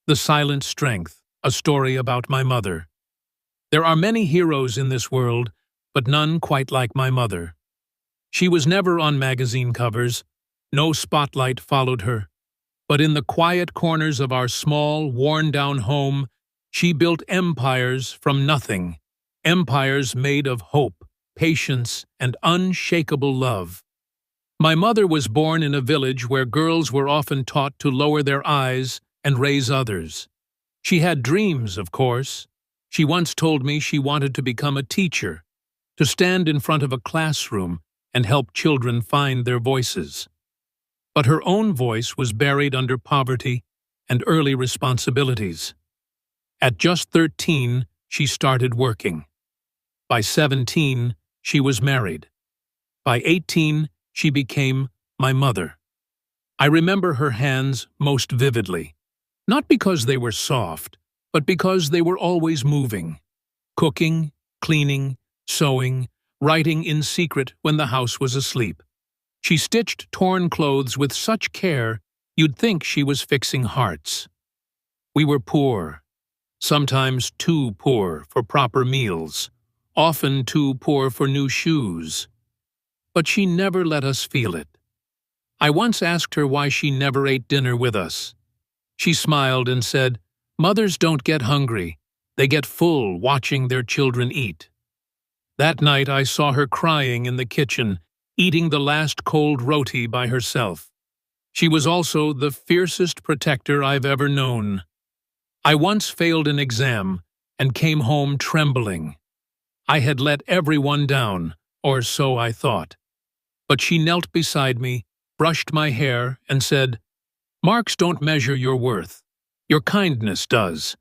The Silent Strength, a story about my mother. There are many heroes in this world, but none quite like my mother. She was never on magazine covers. No spotlight followed her. But in the quiet corners of our small, worn-down home, she built empires from nothing. Empires made of hope, patience, and unshakable love. My mother was born in a village where girls were often taught to lower their eyes and raise others. She had dreams, of course. She once told me she wanted to become a teacher, to stand in front of a classroom and help children find their voices. But her own voice was buried under poverty and early responsibilities. At just 13, she started working. By 17, she was married. By 18, she became my mother. I remember her hands most vividly, not because they were soft, but because they were always moving. Cooking, cleaning, sewing, writing in secret when the house was asleep. She stitched torn clothes with such care you'd think she was fixing hearts. We were poor, sometimes too poor for proper meals, often too poor for new shoes. But she never let us feel it. I once asked her why she never ate dinner with us. She smiled and said, "Mothers don't get hungry. They get full watching their children eat." That night I saw her crying in the kitchen, eating the last cold roti by herself. She was also the fiercest protector I've ever known. I once failed an exam and came home trembling. I had let everyone down, or so I thought. But she knelt beside me, brushed my hair, and said, "Marks don't measure your worth. Your kindness does.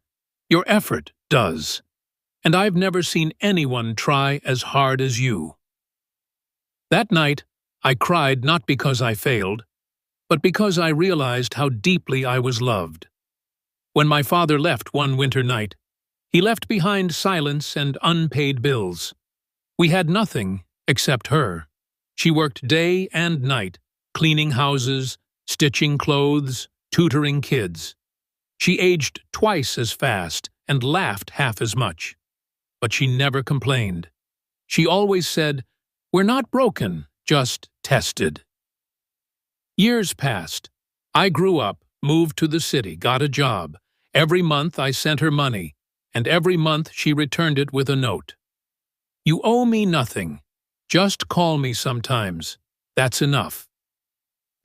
Your effort does. And I've never seen anyone try as hard as you." That night, I cried not because I failed, but because I realized how deeply I was loved. When my father left one winter night, he left behind silence and unpaid bills. We had nothing except her. She worked day and night, cleaning houses, stitching clothes, tutoring kids. She aged twice as fast and laughed half as much. But she never complained. She always said, "We're not broken, just tested." Years passed. I grew up, moved to the city, got a job. Every month I sent her money, and every month she returned it with a note. "You owe me nothing. Just call me sometimes. That's enough."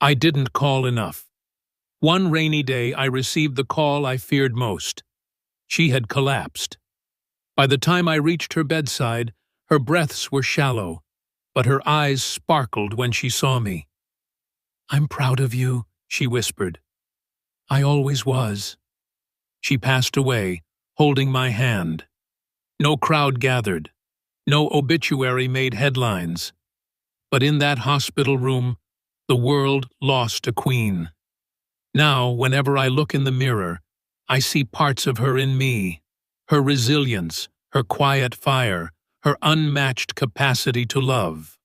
I didn't call enough. One rainy day I received the call I feared most. She had collapsed. By the time I reached her bedside, her breaths were shallow, but her eyes sparkled when she saw me. "I'm proud of you," she whispered. "I always was." She passed away, holding my hand. No crowd gathered. No obituary made headlines. But in that hospital room, the world lost a queen. Now, whenever I look in the mirror, I see parts of her in me. Her resilience, her quiet fire, her unmatched capacity to love.